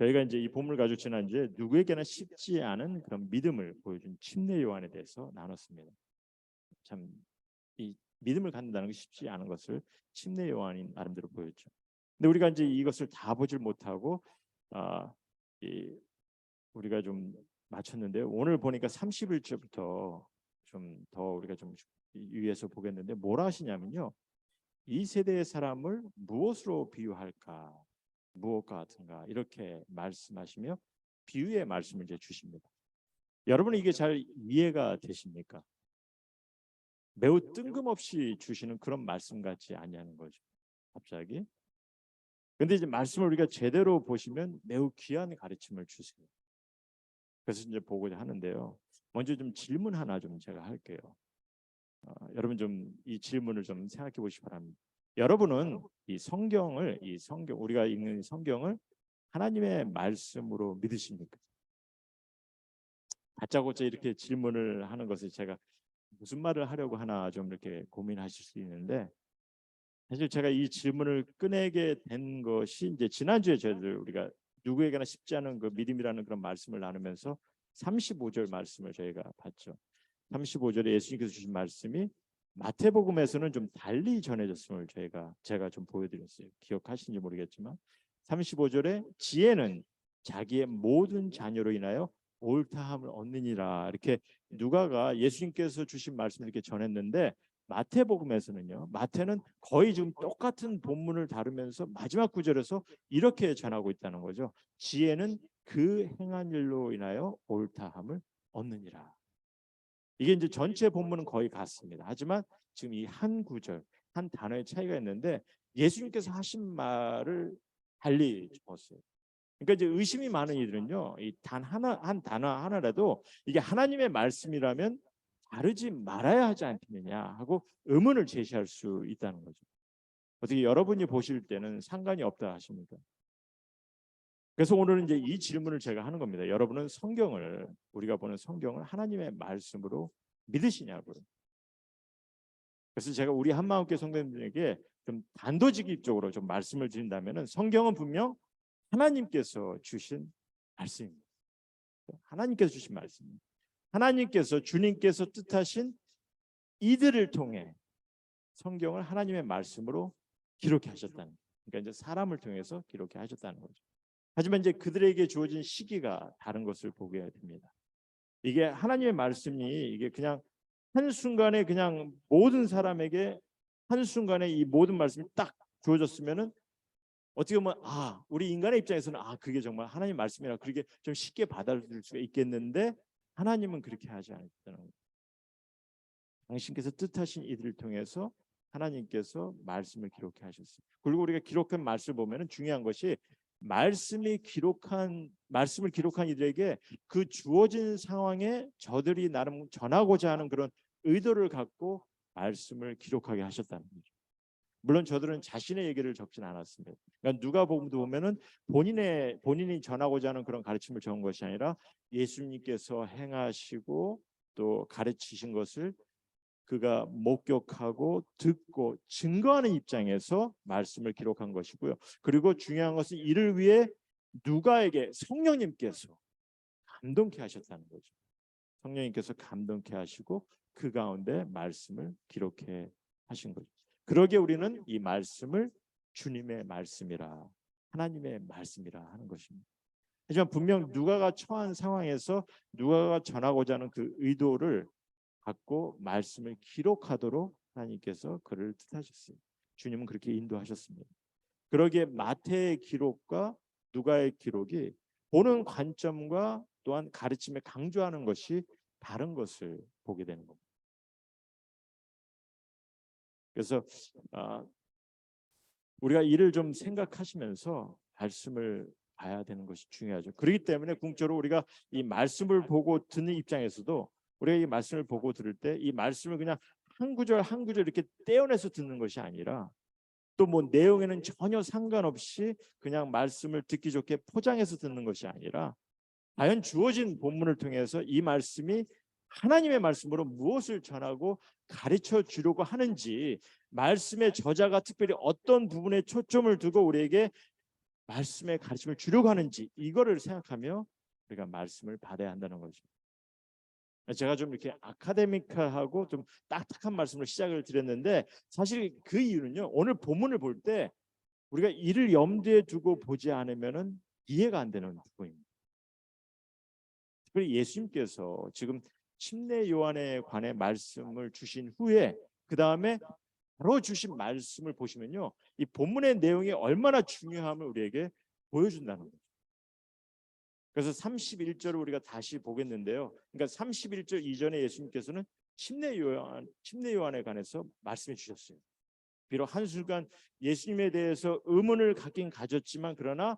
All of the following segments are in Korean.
저희가 이제 이 본문을 가지고 지난주에 누구에게나 쉽지 않은 그런 믿음을 보여준 침례 요한에 대해서 나눴습니다. 참 이 믿음을 갖는다는 게 쉽지 않은 것을 침례 요한이 나름대로 보였죠. 근데 우리가 이제 이것을 다 보질 못하고 우리가 좀 맞췄는데 오늘 보니까 31절부터 좀 더 우리가 좀 위에서 보겠는데 뭐라 하시냐면요. 이 세대의 사람을 무엇으로 비유할까? 무엇과 같은가? 이렇게 말씀하시며 비유의 말씀을 이제 주십니다. 여러분은 이게 잘 이해가 되십니까? 매우 뜬금없이 주시는 그런 말씀 같지 아니하는 거죠. 갑자기. 근데 이제 말씀을 우리가 제대로 보시면 매우 귀한 가르침을 주세요. 그래서 이제 보고자 하는데요. 먼저 좀 질문 하나 좀 제가 할게요. 여러분 좀 이 질문을 좀 생각해 보시기 바랍니다. 여러분은 이 성경 우리가 읽는 성경을 하나님의 말씀으로 믿으십니까? 다짜고짜 이렇게 질문을 하는 것을 제가 무슨 말을 하려고 하나 좀 이렇게 고민하실 수 있는데 사실 제가 이 질문을 꺼내게 된 것이 이제 지난주에 저희들 우리가 누구에게나 쉽지 않은 그 믿음이라는 그런 말씀을 나누면서 35절 말씀을 저희가 봤죠. 35절에 예수님께서 주신 말씀이 마태복음에서는 좀 달리 전해졌음을 제가 좀 보여드렸어요. 기억하시는지 모르겠지만 35절에 지혜는 자기의 모든 자녀로 인하여 옳다함을 얻느니라 이렇게 누가가 예수님께서 주신 말씀을 이렇게 전했는데 마태복음에서는요. 마태는 거의 지금 똑같은 본문을 다루면서 마지막 구절에서 이렇게 전하고 있다는 거죠. 지혜는 그 행한 일로 인하여 옳다함을 얻느니라. 이게 이제 전체 본문은 거의 같습니다. 하지만 지금 이 한 구절, 한 단어의 차이가 있는데 예수님께서 하신 말을 달리 적었어요. 그러니까 이제 의심이 많은 이들은요, 이 단 하나 한 단어 하나라도 이게 하나님의 말씀이라면 다르지 말아야 하지 않겠느냐 하고 의문을 제시할 수 있다는 거죠. 어떻게 여러분이 보실 때는 상관이 없다 하십니까? 그래서 오늘은 이제 이 질문을 제가 하는 겁니다. 여러분은 우리가 보는 성경을 하나님의 말씀으로 믿으시냐고요. 그래서 제가 우리 한마음교회 성도님들에게 좀 단도직입적으로 좀 말씀을 드린다면은 성경은 분명 하나님께서 주신 말씀입니다. 하나님께서 주신 말씀입니다. 하나님께서 주님께서 뜻하신 이들을 통해 성경을 하나님의 말씀으로 기록해 하셨다는 거예요. 그러니까 이제 사람을 통해서 기록해 하셨다는 거죠. 하지만 이제 그들에게 주어진 시기가 다른 것을 보게 됩니다. 이게 하나님의 말씀이 이게 그냥 한순간에 그냥 모든 사람에게 한순간에 이 모든 말씀이 딱 주어졌으면은 어떻게 보면 우리 인간의 입장에서는 그게 정말 하나님 말씀이라 그렇게 좀 쉽게 받아들일 수가 있겠는데 하나님은 그렇게 하지 않았다는 거예요. 당신께서 뜻하신 이들을 통해서 하나님께서 말씀을 기록해 하셨어요. 그리고 우리가 기록한 말씀을 보면은 중요한 것이 말씀을 기록한 이들에게 그 주어진 상황에 저들이 나름 전하고자 하는 그런 의도를 갖고 말씀을 기록하게 하셨다는 거죠. 물론 저들은 자신의 얘기를 적진 않았습니다. 그러니까 누가복음도 보면은 본인이 전하고자 하는 그런 가르침을 적은 것이 아니라 예수님께서 행하시고 또 가르치신 것을 그가 목격하고 듣고 증거하는 입장에서 말씀을 기록한 것이고요. 그리고 중요한 것은 이를 위해 누가에게 성령님께서 감동케 하셨다는 거죠. 성령님께서 감동케 하시고 그 가운데 말씀을 기록해 하신 거죠. 그러기에 우리는 이 말씀을 주님의 말씀이라 하나님의 말씀이라 하는 것입니다. 하지만 분명 누가가 처한 상황에서 누가가 전하고자 하는 그 의도를 갖고 말씀을 기록하도록 하나님께서 그를 뜻하셨어요. 주님은 그렇게 인도하셨습니다. 그러기에 마태의 기록과 누가의 기록이 보는 관점과 또한 가르침에 강조하는 것이 다른 것을 보게 되는 겁니다. 그래서 우리가 이를 좀 생각하시면서 말씀을 봐야 되는 것이 중요하죠. 그렇기 때문에 궁극적으로 우리가 이 말씀을 보고 듣는 입장에서도 우리가 이 말씀을 보고 들을 때 이 말씀을 그냥 한 구절 한 구절 이렇게 떼어내서 듣는 것이 아니라 또 뭐 내용에는 전혀 상관없이 그냥 말씀을 듣기 좋게 포장해서 듣는 것이 아니라 과연 주어진 본문을 통해서 이 말씀이 하나님의 말씀으로 무엇을 전하고 가르쳐 주려고 하는지 말씀의 저자가 특별히 어떤 부분에 초점을 두고 우리에게 말씀의 가르침을 주려고 하는지 이거를 생각하며 우리가 말씀을 받아야 한다는 거죠. 제가 좀 이렇게 아카데미카하고 좀 딱딱한 말씀을 시작을 드렸는데 사실 그 이유는요. 오늘 본문을 볼 때 우리가 이를 염두에 두고 보지 않으면은 이해가 안 되는 부분입니다. 특별히 예수님께서 지금 침례 요한에 관해 말씀을 주신 후에 그 다음에 바로 주신 말씀을 보시면요, 이 본문의 내용이 얼마나 중요함을 우리에게 보여준다는 거죠. 그래서 31절을 우리가 다시 보겠는데요. 그러니까 31절 이전에 예수님께서는 침례 요한에 관해서 말씀해 주셨어요. 비록 한순간 예수님에 대해서 의문을 갖긴 가졌지만 그러나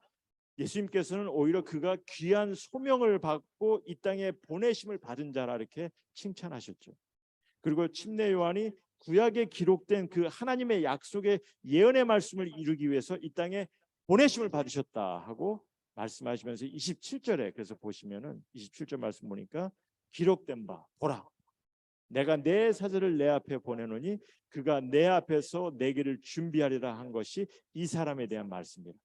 예수님께서는 오히려 그가 귀한 소명을 받고 이 땅에 보내심을 받은 자라 이렇게 칭찬하셨죠. 그리고 침례 요한이 구약에 기록된 그 하나님의 약속의 예언의 말씀을 이루기 위해서 이 땅에 보내심을 받으셨다 하고 말씀하시면서 27절에 그래서 보시면은 27절 말씀 보니까 기록된 바 보라 내가 내 사자를 내 앞에 보내노니 그가 내 앞에서 내 길을 준비하리라 한 것이 이 사람에 대한 말씀입니다.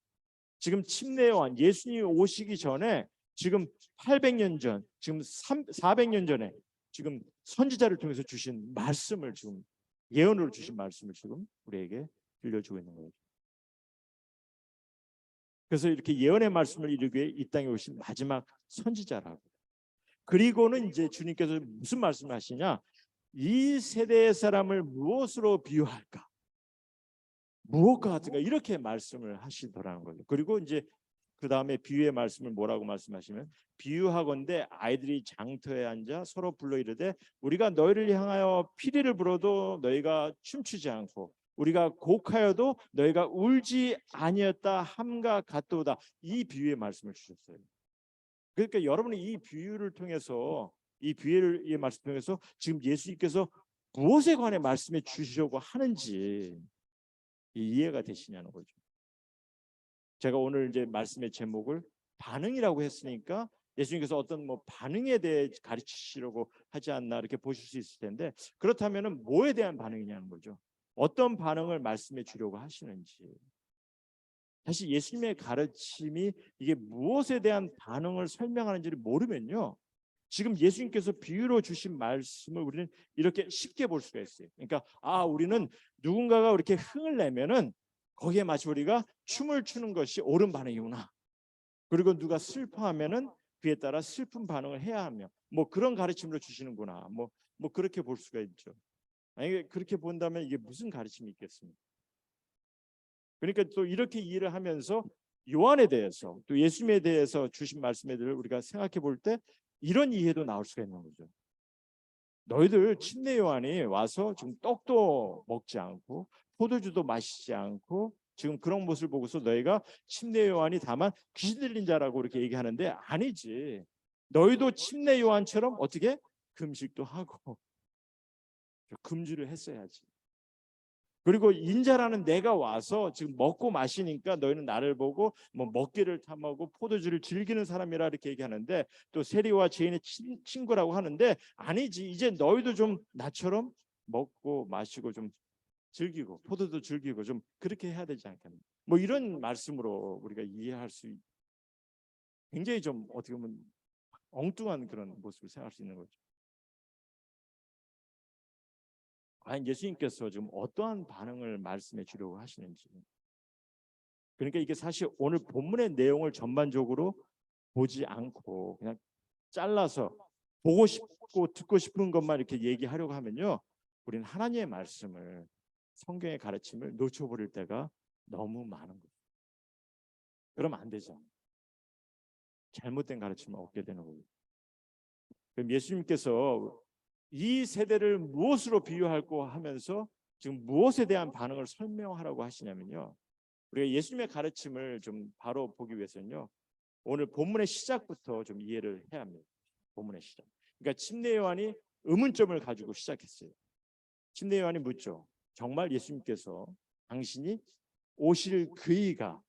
지금 침례 요한 예수님이 오시기 전에 지금 800년 전 지금 400년 전에 지금 선지자를 통해서 주신 말씀을 지금 예언으로 주신 말씀을 지금 우리에게 들려주고 있는 거예요. 그래서 이렇게 예언의 말씀을 이루기 위해 이 땅에 오신 마지막 선지자라고. 그리고는 이제 주님께서 무슨 말씀을 하시냐? 이 세대의 사람을 무엇으로 비유할까? 무엇과 같은가? 이렇게 말씀을 하시더라는 거죠. 그리고 이제 그 다음에 비유의 말씀을 뭐라고 말씀하시면 비유하건대 아이들이 장터에 앉아 서로 불러 이르되 우리가 너희를 향하여 피리를 불어도 너희가 춤추지 않고 우리가 곡하여도 너희가 울지 아니었다 함과 같도다. 이 비유의 말씀을 주셨어요. 그러니까 여러분이 이 비유를 통해서 이 비유의 말씀 통해서 지금 예수님께서 무엇에 관해 말씀해 주시려고 하는지 이해가 되시냐는 거죠. 제가 오늘 이제 말씀의 제목을 반응이라고 했으니까 예수님께서 어떤 뭐 반응에 대해 가르치시려고 하지 않나 이렇게 보실 수 있을 텐데 그렇다면은 뭐에 대한 반응이냐는 거죠. 어떤 반응을 말씀해 주려고 하시는지. 사실 예수님의 가르침이 이게 무엇에 대한 반응을 설명하는지를 모르면요. 지금 예수님께서 비유로 주신 말씀을 우리는 이렇게 쉽게 볼 수가 있어요. 그러니까 우리는 누군가가 이렇게 흥을 내면은 거기에 마치 우리가 춤을 추는 것이 옳은 반응이구나. 그리고 누가 슬퍼하면은 그에 따라 슬픈 반응을 해야 하며 뭐 그런 가르침으로 주시는구나. 뭐 그렇게 볼 수가 있죠. 만약에 그렇게 본다면 이게 무슨 가르침이 있겠습니까? 그러니까 또 이렇게 이해를 하면서 요한에 대해서 또 예수님에 대해서 주신 말씀에 대해 우리가 생각해 볼 때 이런 이해도 나올 수가 있는 거죠. 너희들 침례 요한이 와서 지금 떡도 먹지 않고 포도주도 마시지 않고 지금 그런 모습을 보고서 너희가 침례 요한이 다만 귀신 들린 자라고 이렇게 얘기하는데 아니지. 너희도 침례 요한처럼 어떻게 금식도 하고 금주를 했어야지. 그리고 인자라는 내가 와서 지금 먹고 마시니까 너희는 나를 보고 뭐 먹기를 탐하고 포도주를 즐기는 사람이라 이렇게 얘기하는데 또 세리와 죄인의 친구라고 하는데 아니지. 이제 너희도 좀 나처럼 먹고 마시고 좀 즐기고 포도도 즐기고 좀 그렇게 해야 되지 않겠나. 뭐 이런 말씀으로 우리가 이해할 수 굉장히 좀 어떻게 보면 엉뚱한 그런 모습을 생각할 수 있는 거죠. 과연 예수님께서 지금 어떠한 반응을 말씀해 주려고 하시는지. 그러니까 이게 사실 오늘 본문의 내용을 전반적으로 보지 않고 그냥 잘라서 보고 싶고 듣고 싶은 것만 이렇게 얘기하려고 하면요, 우리는 하나님의 말씀을 성경의 가르침을 놓쳐버릴 때가 너무 많은 거예요. 그러면 안 되죠. 잘못된 가르침을 얻게 되는 거예요. 그럼 예수님께서 이 세대를 무엇으로 비유할고 하면서 지금 무엇에 대한 반응을 설명하라고 하시냐면요, 우리가 예수님의 가르침을 좀 바로 보기 위해서는요, 오늘 본문의 시작부터 좀 이해를 해야 합니다. 본문의 시작. 그러니까 침례 요한이 의문점을 가지고 시작했어요. 침례 요한이 묻죠. 정말 예수님께서 당신이 오실 그이가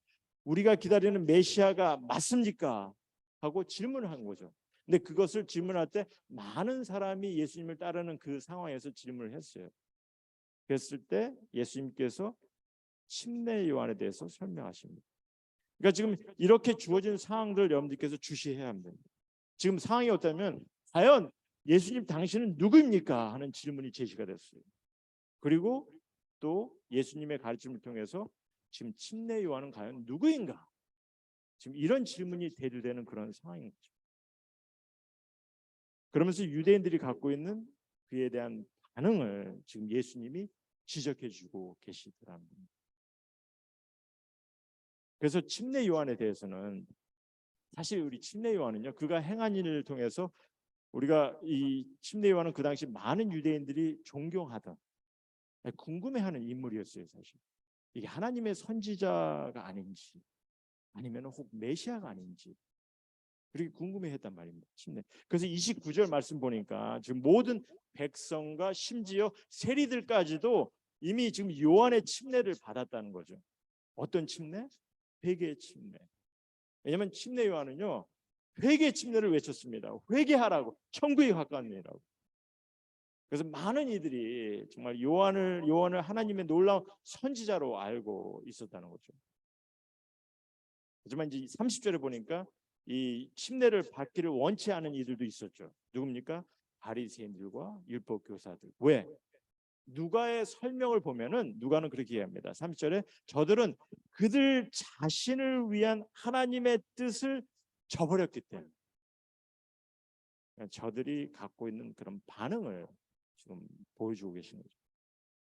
우리가 기다리는 메시아가 맞습니까? 하고 질문을 한 거죠. 근데 그것을 질문할 때 많은 사람이 예수님을 따르는 그 상황에서 질문을 했어요. 그랬을 때 예수님께서 침례 요한에 대해서 설명하십니다. 그러니까 지금 이렇게 주어진 상황들 여러분들께서 주시해야 합니다. 지금 상황이 어떠냐면 과연 예수님 당신은 누구입니까? 하는 질문이 제시가 됐어요. 그리고 또 예수님의 가르침을 통해서 지금 침례 요한은 과연 누구인가? 지금 이런 질문이 대두되는 그런 상황인 거죠. 그러면서 유대인들이 갖고 있는 그에 대한 반응을 지금 예수님이 지적해주고 계시더랍니다. 그래서 침례 요한에 대해서는 사실 우리 침례 요한은요, 그가 행한 일을 통해서 우리가 이 침례 요한은 그 당시 많은 유대인들이 존경하던, 궁금해하는 인물이었어요. 사실 이게 하나님의 선지자가 아닌지 아니면 혹 메시아가 아닌지 그렇게 궁금해했단 말입니다. 침례. 그래서 29절 말씀 보니까 지금 모든 백성과 심지어 세리들까지도 이미 지금 요한의 침례를 받았다는 거죠. 어떤 침례? 회개의 침례. 왜냐하면 침례 요한은요, 회개 침례를 외쳤습니다. 회개하라고, 천국에 가까운 일이라고. 그래서 많은 이들이 정말 요한을 하나님의 놀라운 선지자로 알고 있었다는 거죠. 하지만 이제 30절에 보니까 이 침례를 받기를 원치 않은 이들도 있었죠. 누굽니까? 바리새인들과 율법 교사들. 왜? 누가의 설명을 보면은 누가는 그렇게 이야기합니다. 30절에 저들은 그들 자신을 위한 하나님의 뜻을 저버렸기 때문에, 저들이 갖고 있는 그런 반응을 지금 보여주고 계신 거죠.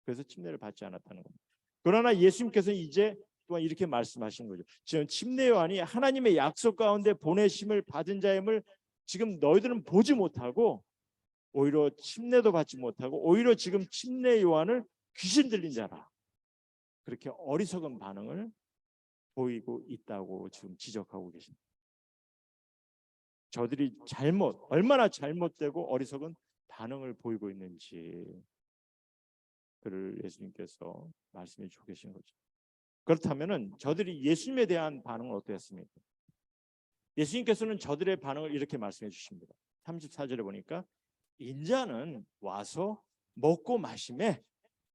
그래서 침례를 받지 않았다는 겁니다. 그러나 예수님께서 이제 또한 이렇게 말씀하신 거죠. 지금 침례 요한이 하나님의 약속 가운데 보내심을 받은 자임을 지금 너희들은 보지 못하고 오히려 침례도 받지 못하고 오히려 지금 침례 요한을 귀신 들린 자라, 그렇게 어리석은 반응을 보이고 있다고 지금 지적하고 계십니다. 저들이 얼마나 잘못되고 어리석은 반응을 보이고 있는지 그를 예수님께서 말씀해 주고 계신 거죠. 그렇다면은 저들이 예수님에 대한 반응은 어땠습니까? 예수님께서는 저들의 반응을 이렇게 말씀해 주십니다. 34절에 보니까 인자는 와서 먹고 마시매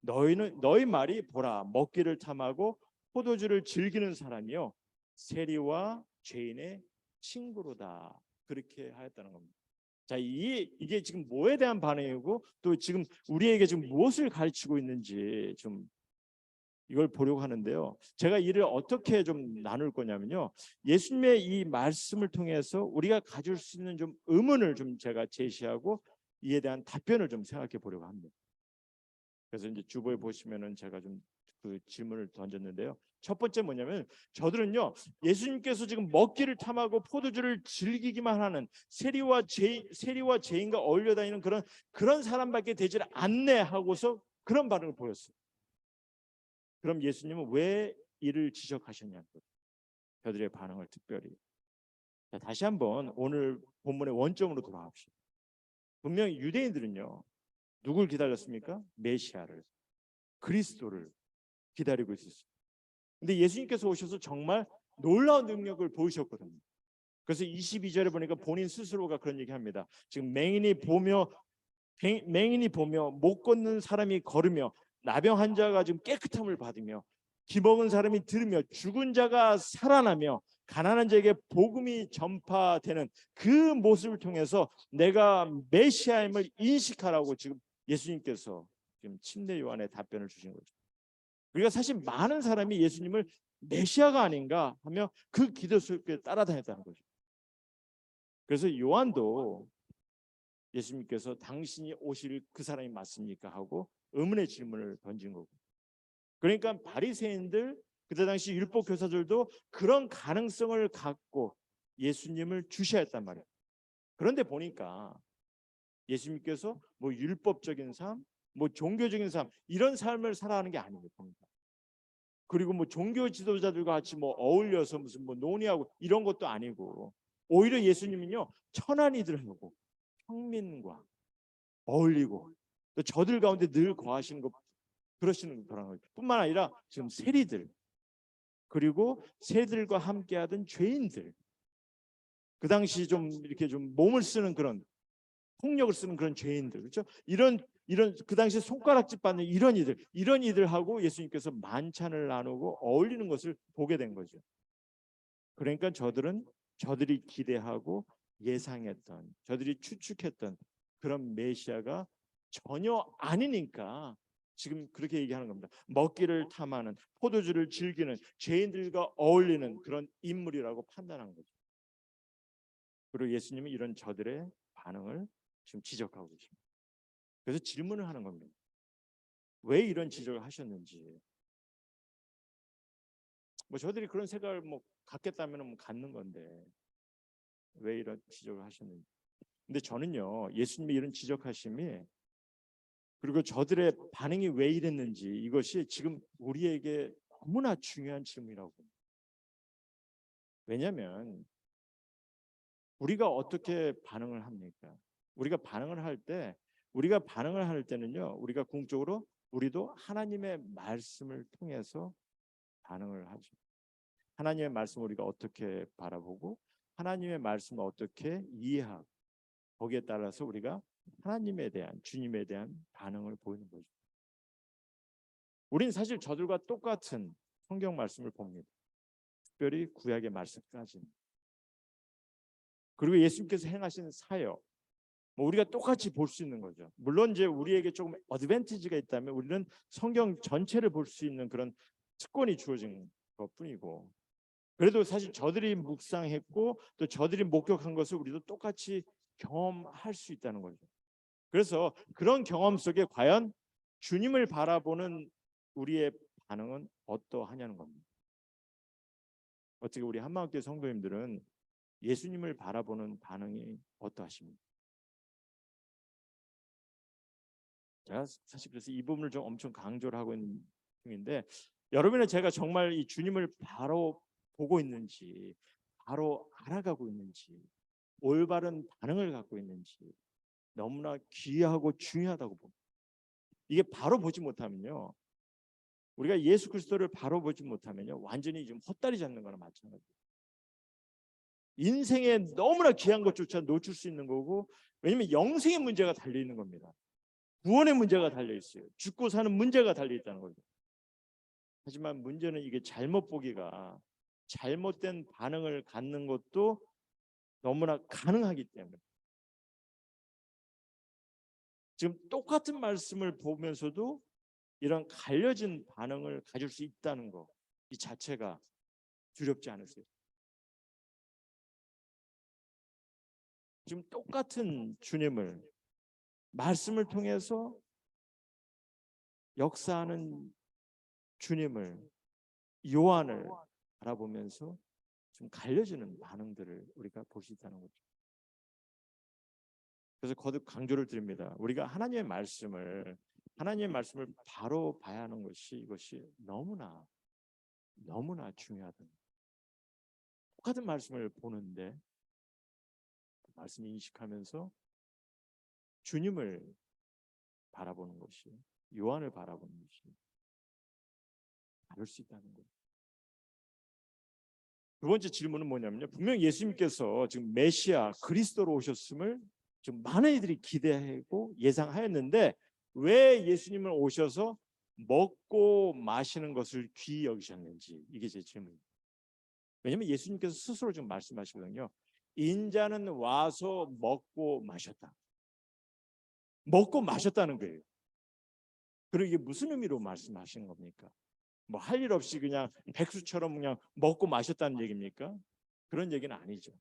너희 말이 보라, 먹기를 탐하고 포도주를 즐기는 사람이요 세리와 죄인의 친구로다, 그렇게 하였다는 겁니다. 자, 이게 지금 뭐에 대한 반응이고 또 지금 우리에게 지금 무엇을 가르치고 있는지 좀 이걸 보려고 하는데요. 제가 이를 어떻게 좀 나눌 거냐면요, 예수님의 이 말씀을 통해서 우리가 가질 수 있는 좀 의문을 좀 제가 제시하고 이에 대한 답변을 좀 생각해 보려고 합니다. 그래서 이제 주보에 보시면은 제가 좀 그 질문을 던졌는데요. 첫 번째 뭐냐면 저들은요, 예수님께서 지금 먹기를 탐하고 포도주를 즐기기만 하는 세리와 죄인과 어울려 다니는 그런 사람밖에 되질 않네 하고서 그런 반응을 보였어요. 그럼 예수님은 왜 이를 지적하셨냐고, 저들의 반응을 특별히. 자, 다시 한번 오늘 본문의 원점으로 돌아갑시다. 분명히 유대인들은요, 누굴 기다렸습니까? 메시아를, 그리스도를 기다리고 있었어요. 근데 예수님께서 오셔서 정말 놀라운 능력을 보이셨거든요. 그래서 22절에 보니까 본인 스스로가 그런 얘기합니다. 지금 맹인이 보며 못 걷는 사람이 걸으며 나병 환자가 지금 깨끗함을 받으며 기먹은 사람이 들으며 죽은 자가 살아나며 가난한 자에게 복음이 전파되는 그 모습을 통해서 내가 메시아임을 인식하라고 지금 예수님께서 지금 침례 요한의 답변을 주신 거죠. 우리가 사실 많은 사람이 예수님을 메시아가 아닌가 하며 그 기도 속에 따라다녔다는 거죠. 그래서 요한도 예수님께서 당신이 오실 그 사람이 맞습니까? 하고 의문의 질문을 던진 거고, 그러니까 바리새인들 그때 당시 율법 교사들도 그런 가능성을 갖고 예수님을 주시했단 말이에요. 그런데 보니까 예수님께서 뭐 율법적인 삶, 뭐 종교적인 삶, 이런 삶을 살아가는 게 아닙니다. 그리고 뭐 종교 지도자들과 같이 뭐 어울려서 무슨 뭐 논의하고 이런 것도 아니고, 오히려 예수님은요, 천한 이들하고 평민과 어울리고 또 저들 가운데 늘 거하시는 것, 그러시는 거라는 거죠. 뿐만 아니라 지금 세리들, 그리고 세리들과 함께하던 죄인들, 그 당시 좀 이렇게 좀 몸을 쓰는 그런 폭력을 쓰는 그런 죄인들, 그렇죠? 이런 그 당시 손가락질 받는 이런 이들하고 예수님께서 만찬을 나누고 어울리는 것을 보게 된 거죠. 그러니까 저들이 기대하고 예상했던, 저들이 추측했던 그런 메시아가 전혀 아니니까 지금 그렇게 얘기하는 겁니다. 먹기를 탐하는, 포도주를 즐기는, 죄인들과 어울리는 그런 인물이라고 판단한 거죠. 그리고 예수님은 이런 저들의 반응을 지금 지적하고 계십니다. 그래서 질문을 하는 겁니다. 왜 이런 지적을 하셨는지. 뭐 저들이 그런 생각을 뭐 갖겠다면 뭐 갖는 건데 왜 이런 지적을 하셨는지. 근데 저는요, 예수님이 이런 지적하심이, 그리고 저들의 반응이 왜 이랬는지, 이것이 지금 우리에게 너무나 중요한 질문이라고 봅니다. 왜냐하면 우리가 어떻게 반응을 합니까? 우리가 반응을 할 때는요, 우리가 궁극적으로 우리도 하나님의 말씀을 통해서 반응을 하죠. 하나님의 말씀을 우리가 어떻게 바라보고 하나님의 말씀을 어떻게 이해하고 거기에 따라서 우리가 하나님에 대한, 주님에 대한 반응을 보이는 거죠. 우리는 사실 저들과 똑같은 성경 말씀을 봅니다. 특별히 구약의 말씀까지. 그리고 예수님께서 행하신 사역, 뭐 우리가 똑같이 볼 수 있는 거죠. 물론 이제 우리에게 조금 어드밴티지가 있다면 우리는 성경 전체를 볼 수 있는 그런 특권이 주어진 것뿐이고, 그래도 사실 저들이 묵상했고 또 저들이 목격한 것을 우리도 똑같이 경험할 수 있다는 거죠. 그래서 그런 경험 속에 과연 주님을 바라보는 우리의 반응은 어떠하냐는 겁니다. 어떻게 우리 한마음교회 성도님들은 예수님을 바라보는 반응이 어떠하십니까? 제가 사실 그래서 이 부분을 좀 엄청 강조를 하고 있는 중인데, 여러분은 제가 정말 이 주님을 바로 보고 있는지, 바로 알아가고 있는지, 올바른 반응을 갖고 있는지 너무나 귀하고 중요하다고 봅니다. 이게 바로 보지 못하면요, 우리가 예수 그리스도를 바로 보지 못하면요, 완전히 좀 헛다리 잡는 거나 마찬가지예요. 인생에 너무나 귀한 것조차 놓칠 수 있는 거고, 왜냐하면 영생의 문제가 달려 있는 겁니다. 구원의 문제가 달려 있어요. 죽고 사는 문제가 달려 있다는 거죠. 하지만 문제는 이게 잘못 보기가, 잘못된 반응을 갖는 것도 너무나 가능하기 때문에, 지금 똑같은 말씀을 보면서도 이런 갈려진 반응을 가질 수 있다는 거, 이 자체가 두렵지 않으세요? 지금 똑같은 주님을 말씀을 통해서 역사하는 주님을, 요한을 바라보면서 좀 갈려지는 반응들을 우리가 볼 수 있다는 거죠. 그래서 거듭 강조를 드립니다. 우리가 하나님의 말씀을 바로 봐야 하는 것이, 이것이 너무나 중요하다. 똑같은 말씀을 보는데 말씀을 인식하면서 주님을 바라보는 것이, 요한을 바라보는 것이 다를 수 있다는 거예요. 두 번째 질문은 뭐냐면요, 분명 예수님께서 지금 메시아 그리스도로 오셨음을 좀 많은 이들이 기대하고 예상하였는데, 왜 예수님을 오셔서 먹고 마시는 것을 귀히 여기셨는지, 이게 제 질문입니다. 왜냐하면 예수님께서 스스로 지금 말씀하시거든요. 인자는 와서 먹고 마셨다. 먹고 마셨다는 거예요. 그리고 이게 무슨 의미로 말씀하시는 겁니까? 뭐 할 일 없이 그냥 백수처럼 그냥 먹고 마셨다는 얘기입니까? 그런 얘기는 아니죠.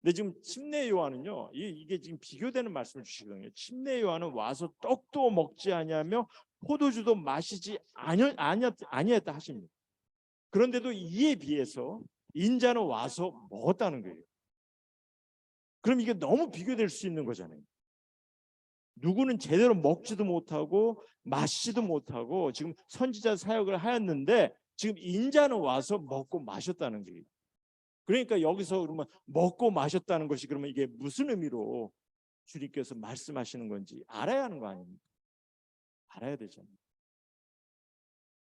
근데 지금 침례 요한은요, 이게 지금 비교되는 말씀을 주시거든요. 침례 요한은 와서 떡도 먹지 아니하며 포도주도 마시지 아니했다 하십니다. 그런데도 이에 비해서 인자는 와서 먹었다는 거예요. 그럼 이게 너무 비교될 수 있는 거잖아요. 누구는 제대로 먹지도 못하고 마시지도 못하고 지금 선지자 사역을 하였는데, 지금 인자는 와서 먹고 마셨다는 거예요. 그러니까 여기서 그러면 먹고 마셨다는 것이, 그러면 이게 무슨 의미로 주님께서 말씀하시는 건지 알아야 하는 거 아닙니까? 알아야 되잖아요.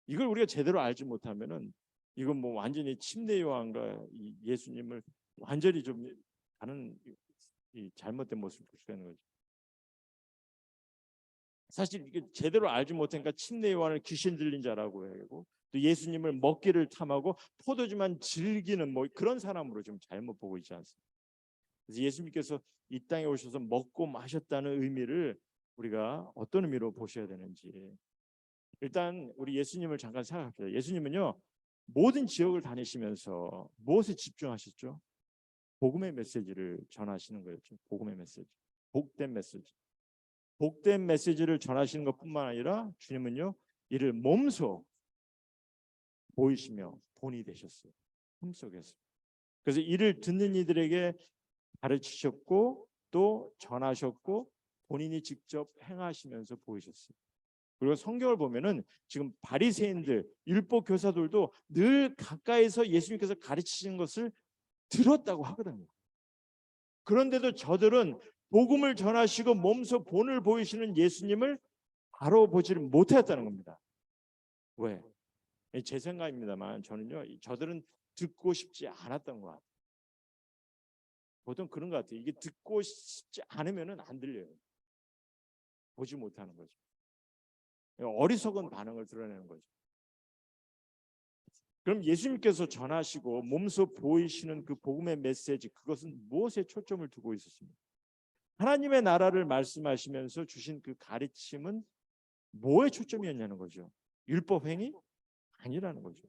이걸 우리가 제대로 알지 못하면은 이건 뭐 완전히 침례 요한과 예수님을 완전히 좀 다른 이 잘못된 모습을 볼 수가 있는 거죠. 사실 이게 제대로 알지 못하니까 침례 요한을 귀신 들린 자라고 하고, 또 예수님을 먹기를 탐하고 포도주만 즐기는 뭐 그런 사람으로 좀 잘못 보고 있지 않습니까? 그래서 예수님께서 이 땅에 오셔서 먹고 마셨다는 의미를 우리가 어떤 의미로 보셔야 되는지, 일단 우리 예수님을 잠깐 생각합시다. 예수님은요, 모든 지역을 다니시면서 무엇에 집중하셨죠? 복음의 메시지를 전하시는 거였죠. 복음의 메시지, 복된 메시지. 복된 메시지를 전하시는 것뿐만 아니라 주님은요, 이를 몸소 보이시며 본이 되셨어요. 꿈속에서. 그래서 이를 듣는 이들에게 가르치셨고 또 전하셨고 본인이 직접 행하시면서 보이셨어요. 그리고 성경을 보면은 지금 바리새인들, 율법 교사들도 늘 가까이서 예수님께서 가르치신 것을 들었다고 하거든요. 그런데도 저들은 복음을 전하시고 몸소 본을 보이시는 예수님을 바로 보지를 못했다는 겁니다. 왜? 제 생각입니다만 저는요, 저들은 듣고 싶지 않았던 것 같아요. 보통 그런 것 같아요. 이게 듣고 싶지 않으면은 안 들려요. 보지 못하는 거죠. 어리석은 반응을 드러내는 거죠. 그럼 예수님께서 전하시고 몸소 보이시는 그 복음의 메시지, 그것은 무엇에 초점을 두고 있었습니까? 하나님의 나라를 말씀하시면서 주신 그 가르침은 뭐에 초점이었냐는 거죠. 율법 행위? 아니라는 거죠.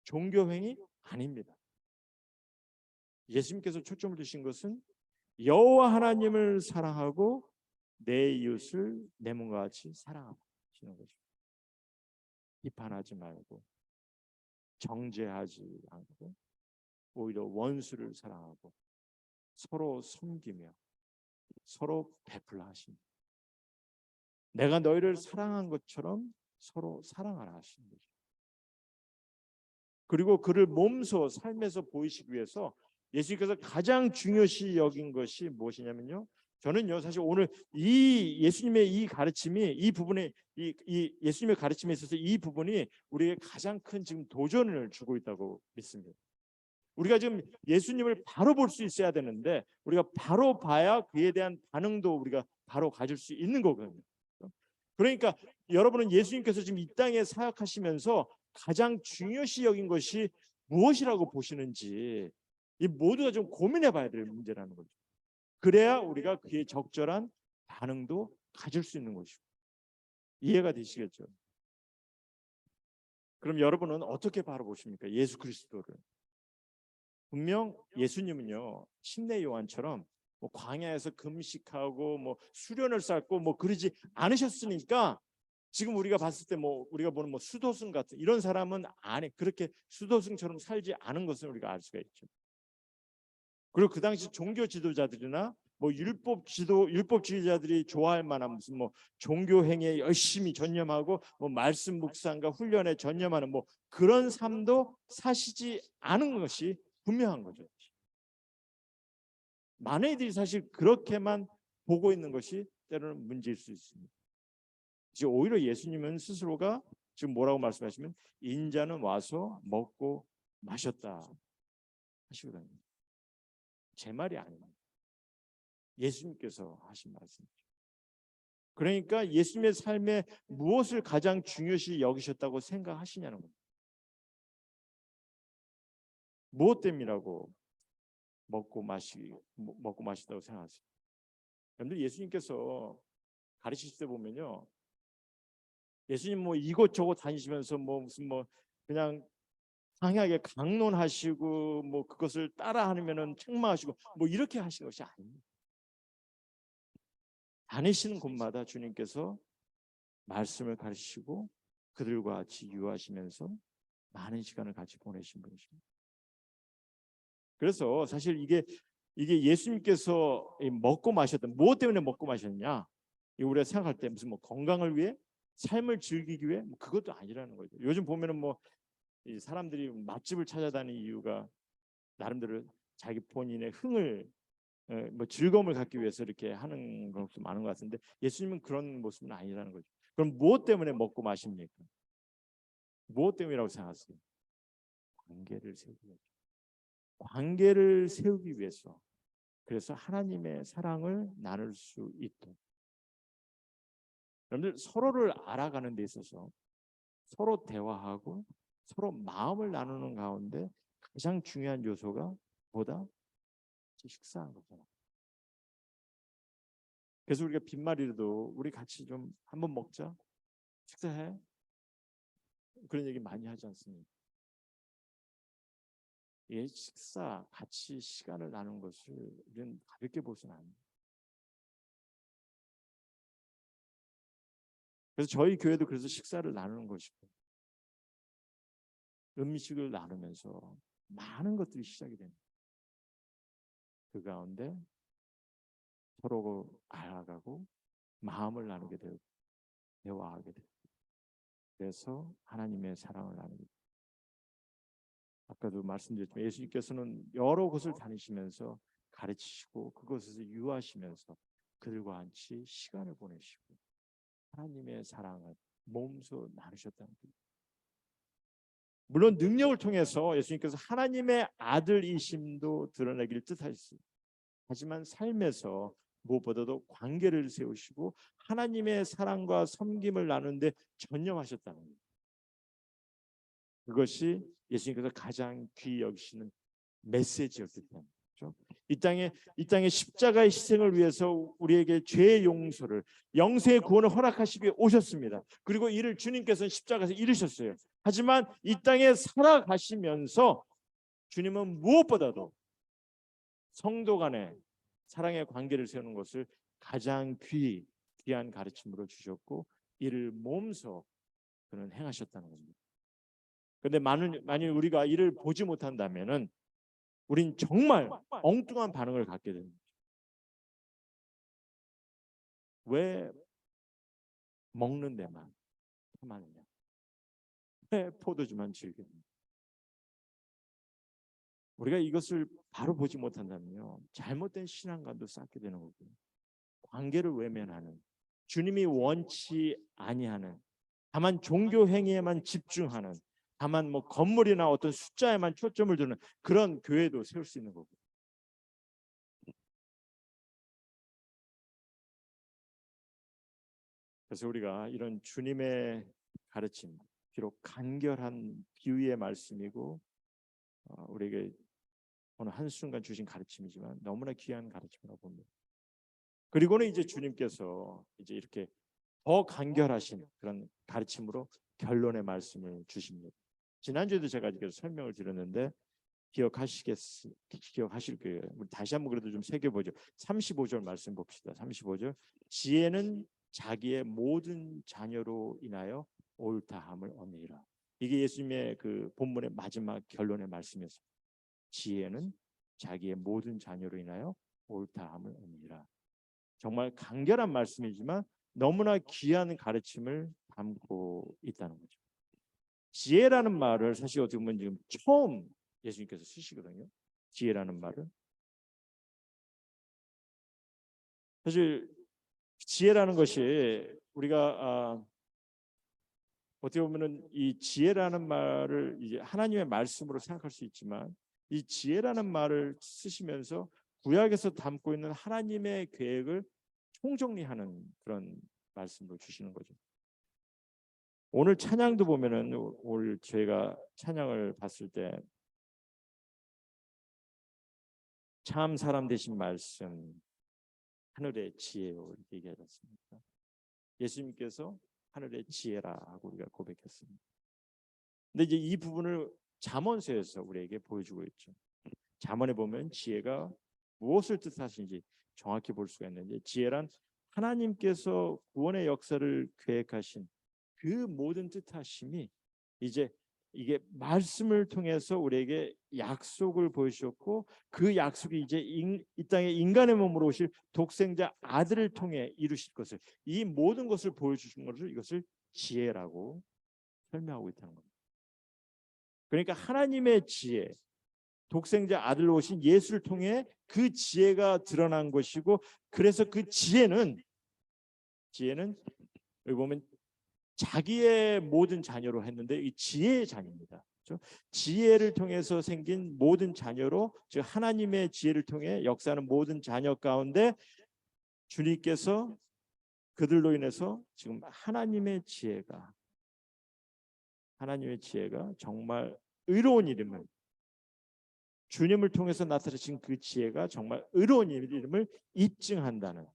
종교 행위? 아닙니다. 예수님께서 초점을 두신 것은 여호와 하나님을 사랑하고 내 이웃을 내 몸과 같이 사랑하시는 거죠. 비판하지 말고 정죄하지 않고 오히려 원수를 사랑하고 서로 섬기며 서로 베풀라 하십니다. 내가 너희를 사랑한 것처럼 서로 사랑하라 하시는 거죠. 그리고 그를 몸소 삶에서 보이시기 위해서 예수님께서 가장 중요시 여긴 것이 무엇이냐면요, 저는요 사실 오늘 이 예수님의 이 가르침이 이 부분에 이 예수님의 가르침에 있어서 이 부분이 우리에게 가장 큰 지금 도전을 주고 있다고 믿습니다. 우리가 지금 예수님을 바로 볼 수 있어야 되는데 우리가 바로 봐야 그에 대한 반응도 우리가 바로 가질 수 있는 거거든요. 그러니까 여러분은 예수님께서 지금 이 땅에 사역하시면서 가장 중요시 여긴 것이 무엇이라고 보시는지 이 모두가 좀 고민해 봐야 될 문제라는 거죠. 그래야 우리가 그에 적절한 반응도 가질 수 있는 것이고. 이해가 되시겠죠? 그럼 여러분은 어떻게 바라보십니까? 예수 그리스도를. 분명 예수님은요, 침례 요한처럼 뭐 광야에서 금식하고 뭐 수련을 쌓고 뭐 그러지 않으셨으니까 지금 우리가 봤을 때 뭐 우리가 보는 뭐 수도승 같은 이런 사람은 안에 그렇게 수도승처럼 살지 않은 것을 우리가 알 수가 있죠. 그리고 그 당시 종교 지도자들이나 뭐 율법주의자들이 좋아할 만한 무슨 뭐 종교 행위에 열심히 전념하고 뭐 말씀 묵상과 훈련에 전념하는 뭐 그런 삶도 사시지 않은 것이 분명한 거죠. 많은 이들이 사실 그렇게만 보고 있는 것이 때로는 문제일 수 있습니다. 이제 오히려 예수님은 스스로가 지금 뭐라고 말씀하시면 인자는 와서 먹고 마셨다 하시거든요. 제 말이 아닙니다. 예수님께서 하신 말씀이죠. 그러니까 예수님의 삶에 무엇을 가장 중요시 여기셨다고 생각하시냐는 겁니다. 무엇 때문이라고 먹고 마시다고 생각하세요? 여러분들 예수님께서 가르치실 때 보면요, 예수님 뭐 이곳저곳 다니시면서 뭐 무슨 뭐 그냥 강하게 강론하시고 뭐 그것을 따라하면은 책망하시고 뭐 이렇게 하시는 것이 아닙니다. 다니시는 곳마다 주님께서 말씀을 가르치시고 그들과 같이 유하시면서 많은 시간을 같이 보내신 분이십니다. 그래서 사실 이게 예수님께서 먹고 마셨던 무엇 때문에 먹고 마셨냐? 우리가 생각할 때 무슨 뭐 건강을 위해, 삶을 즐기기 위해, 뭐 그것도 아니라는 거죠. 요즘 보면은 뭐 이 사람들이 맛집을 찾아다니는 이유가 나름대로 자기 본인의 흥을 뭐 즐거움을 갖기 위해서 이렇게 하는 것도 많은 것 같은데 예수님은 그런 모습은 아니라는 거죠. 그럼 무엇 때문에 먹고 마십니까? 무엇 때문이라고 생각하세요? 관계를 세우기 위해서. 관계를 세우기 위해서. 그래서 하나님의 사랑을 나눌 수 있도록. 여러분들 서로를 알아가는 데 있어서 서로 대화하고 서로 마음을 나누는 가운데 가장 중요한 요소가 뭐다? 식사하는 거잖아. 그래서 우리가 빈말이라도 우리 같이 좀 한번 먹자, 식사해, 그런 얘기 많이 하지 않습니까? 예, 식사, 같이 시간을 나누는 것을 우리는 가볍게 보서는 안 돼요. 그래서 저희 교회도 그래서 식사를 나누는 것이고 음식을 나누면서 많은 것들이 시작이 됩니다. 그 가운데 서로 알아가고 마음을 나누게 되고 대화하게 되고 그래서 하나님의 사랑을 나누게 됩니다. 아까도 말씀드렸지만 예수님께서는 여러 곳을 다니시면서 가르치시고 그곳에서 유하시면서 그들과 같이 시간을 보내시고 하나님의 사랑을 몸소 나누셨다는 거예요. 물론 능력을 통해서 예수님께서 하나님의 아들이심도 드러내기를 뜻하셨어요. 하지만 삶에서 무엇보다도 관계를 세우시고 하나님의 사랑과 섬김을 나누는데 전념하셨다는 거예요. 그것이 예수님께서 가장 귀히 여기시는 메시지였기 때문에 이 땅에 십자가의 희생을 위해서 우리에게 죄의 용서를 영생의 구원을 허락하시기 위해 오셨습니다. 그리고 이를 주님께서는 십자가에서 이루셨어요. 하지만 이 땅에 살아가시면서 주님은 무엇보다도 성도 간의 사랑의 관계를 세우는 것을 가장 귀한 가르침으로 주셨고 이를 몸소 그는 행하셨다는 겁니다. 그런데 만일 우리가 이를 보지 못한다면은 우린 정말 엉뚱한 반응을 갖게 됩니다. 왜 먹는 데만 탐하느냐? 왜 포도주만 즐기느냐? 우리가 이것을 바로 보지 못한다면요, 잘못된 신앙관도 쌓게 되는 거고요. 관계를 외면하는, 주님이 원치 아니하는, 다만 종교 행위에만 집중하는, 다만 건물이나 어떤 숫자에만 초점을 두는 그런 교회도 세울 수 있는 거고. 그래서 우리가 이런 주님의 가르침, 비록 간결한 비유의 말씀이고 우리에게 어느 한순간 주신 가르침이지만 너무나 귀한 가르침이라고 봅니다. 그리고는 이제 주님께서 이제 이렇게 더 간결하신 그런 가르침으로 결론의 말씀을 주십니다. 지난주에도 제가 이렇게 설명을 드렸는데 기억하실 거예요. 우리 다시 한번 그래도 좀 새겨보죠. 35절 말씀 봅시다. 35절 지혜는 자기의 모든 자녀로 인하여 옳다함을 얻느니라. 이게 예수님의 그 본문의 마지막 결론의 말씀이었습니다. 지혜는 자기의 모든 자녀로 인하여 옳다함을 얻느니라. 정말 간결한 말씀이지만 너무나 귀한 가르침을 담고 있다는 거죠. 지혜라는 말을 사실 어떻게 보면 지금 처음 예수님께서 쓰시거든요. 지혜라는 말을. 사실 지혜라는 것이 우리가 어떻게 보면은 이 지혜라는 말을 이제 하나님의 말씀으로 생각할 수 있지만 이 지혜라는 말을 쓰시면서 구약에서 담고 있는 하나님의 계획을 총정리하는 그런 말씀을 주시는 거죠. 오늘 찬양도 보면은 오늘 저희가 찬양을 봤을 때 참 사람 되신 말씀 하늘의 지혜요 이렇게 얘기하지 않습니까? 예수님께서 하늘의 지혜라고 우리가 고백했습니다. 근데 이제 이 부분을 잠언서에서 우리에게 보여주고 있죠. 잠언에 보면 지혜가 무엇을 뜻하시는지 정확히 볼 수가 있는데 지혜란 하나님께서 구원의 역사를 계획하신 그 모든 뜻하심이 이제 이게 말씀을 통해서 우리에게 약속을 보여주셨고 그 약속이 이제 이 땅에 인간의 몸으로 오실 독생자 아들을 통해 이루실 것을 이 모든 것을 보여주신 것을 이것을 지혜라고 설명하고 있다는 겁니다. 그러니까 하나님의 지혜 독생자 아들로 오신 예수를 통해 그 지혜가 드러난 것이고 그래서 그 지혜는 여기 보면 자기의 모든 자녀로 했는데 이 지혜의 자녀입니다. 그렇죠? 지혜를 통해서 생긴 모든 자녀로 즉 하나님의 지혜를 통해 역사하는 모든 자녀 가운데 주님께서 그들로 인해서 지금 하나님의 지혜가 하나님의 지혜가 정말 의로운 이름을, 주님을 통해서 나타내신 그 지혜가 정말 의로운 이름을 입증한다는,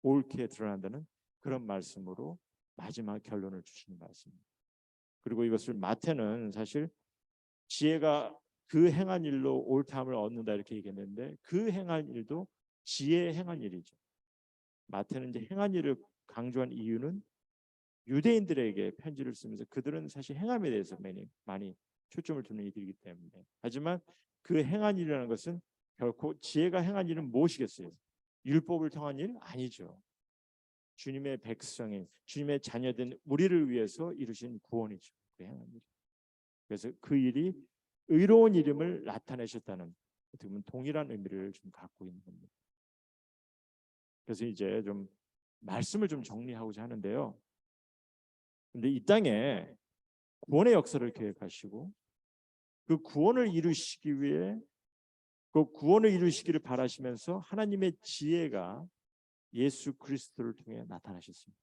옳게 드러난다는 그런 말씀으로 마지막 결론을 주시는 말씀입니다. 그리고 이것을 마태는 사실 지혜가 그 행한 일로 옳다함을 얻는다 이렇게 얘기했는데, 그 행한 일도 지혜의 행한 일이죠. 마태는 이제 행한 일을 강조한 이유는 유대인들에게 편지를 쓰면서 그들은 사실 행함에 대해서 많이 초점을 두는 이들이기 때문에. 하지만 그 행한 일이라는 것은 결코 지혜가 행한 일은 무엇이겠어요? 율법을 통한 일? 아니죠. 주님의 백성인, 주님의 자녀된 우리를 위해서 이루신 구원이죠. 그 행한 일. 그래서 그 일이 의로운 이름을 나타내셨다는, 어떻게 보면 동일한 의미를 좀 갖고 있는 겁니다. 그래서 이제 좀 말씀을 좀 정리하고자 하는데요. 근데 이 땅에 구원의 역사를 계획하시고 그 구원을 이루시기 위해, 그 구원을 이루시기를 바라시면서 하나님의 지혜가 예수 그리스도를 통해 나타나셨습니다.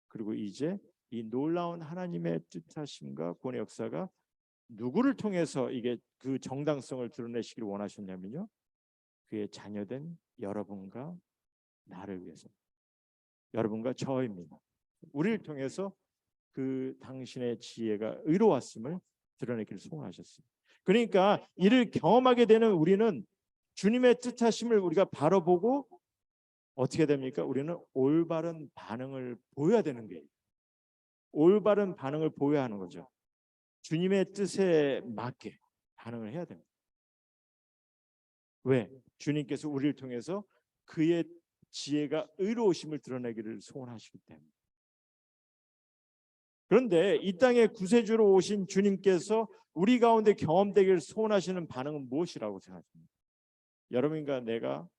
그리고 이제 이 놀라운 하나님의 뜻하심과 구원의 역사가 누구를 통해서 이게 그 정당성을 드러내시기를 원하셨냐면요, 그의 자녀된 여러분과 나를 위해서, 여러분과 저입니다. 우리를 통해서 그 당신의 지혜가 의로웠음을 드러내기를 소원하셨습니다. 그러니까 이를 경험하게 되는 우리는 주님의 뜻하심을 우리가 바로 보고 어떻게 됩니까? 우리는 올바른 반응을 보여야 되는 거예요. 올바른 반응을 보여야 하는 거죠. 주님의 뜻에 맞게 반응을 해야 됩니다. 왜? 주님께서 우리를 통해서 그의 지혜가 의로우심을 드러내기를 소원하시기 때문에. 그런데 이 땅에 구세주로 오신 주님께서 우리 가운데 경험되기를 소원하시는 반응은 무엇이라고 생각합니까? 여러분과 내가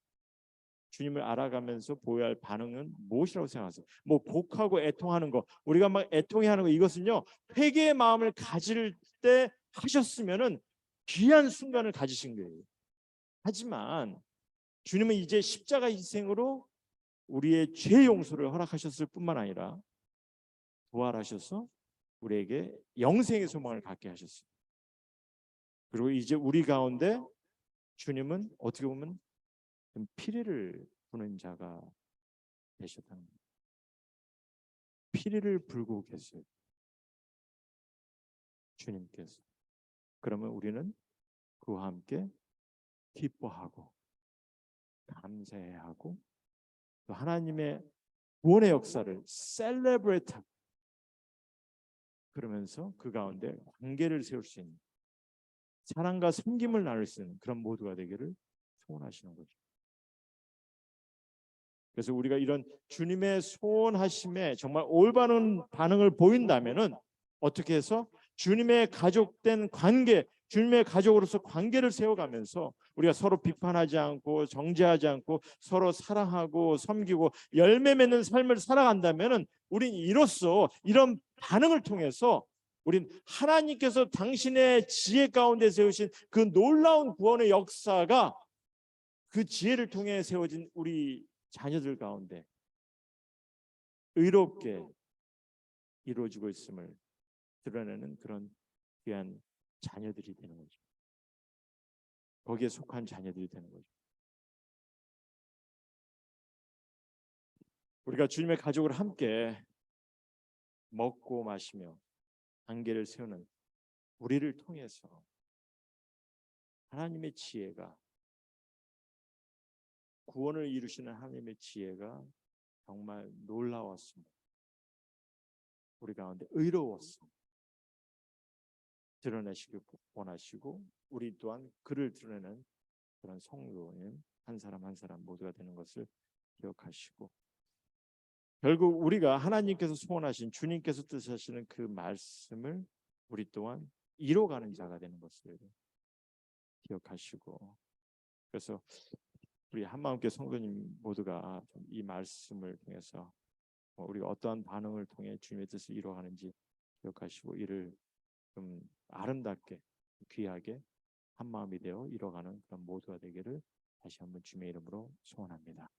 주님을 알아가면서 보여야 할 반응은 무엇이라고 생각하세요? 뭐 복하고 애통하는 거, 우리가 막 애통해하는 거, 이것은요 회개의 마음을 가질 때 하셨으면은 귀한 순간을 가지신 거예요. 하지만 주님은 이제 십자가 희생으로 우리의 죄 용서를 허락하셨을 뿐만 아니라 부활하셔서 우리에게 영생의 소망을 갖게 하셨어요. 그리고 이제 우리 가운데 주님은 어떻게 보면 피리를 부는 자가 되셨다는 거예요. 피리를 불고 계세요, 주님께서. 그러면 우리는 그와 함께 기뻐하고 감사해하고 또 하나님의 구원의 역사를 셀레브레이트, 그러면서 그 가운데 관계를 세울 수 있는, 사랑과 섬김을 나눌 수 있는 그런 모두가 되기를 소원하시는 거죠. 그래서 우리가 이런 주님의 소원하심에 정말 올바른 반응을 보인다면은 어떻게 해서 주님의 가족된 관계, 주님의 가족으로서 관계를 세워가면서 우리가 서로 비판하지 않고 정죄하지 않고 서로 사랑하고 섬기고 열매 맺는 삶을 살아간다면은 우린 이로써 이런 반응을 통해서 우린 하나님께서 당신의 지혜 가운데 세우신 그 놀라운 구원의 역사가 그 지혜를 통해 세워진 우리 자녀들 가운데 의롭게 이루어지고 있음을 드러내는 그런 귀한 자녀들이 되는 거죠. 거기에 속한 자녀들이 되는 거죠. 우리가 주님의 가족을 함께 먹고 마시며 관계를 세우는 우리를 통해서 하나님의 지혜가, 구원을 이루시는 하나님의 지혜가 정말 놀라웠습니다. 우리 가운데 의로웠습니다. 드러내시길 원하시고 우리 또한 그를 드러내는 그런 성도인 한 사람 한 사람 모두가 되는 것을 기억하시고, 결국 우리가 하나님께서 소원하신, 주님께서 뜻하시는 그 말씀을 우리 또한 이뤄가는 자가 되는 것을 기억하시고, 그래서 우리 한마음교회 성도님 모두가 이 말씀을 통해서 우리가 어떠한 반응을 통해 주님의 뜻을 이뤄가는지 기억하시고 이를 좀 아름답게 귀하게 한 마음이 되어 이뤄가는 그런 모두가 되기를 다시 한번 주님의 이름으로 소원합니다.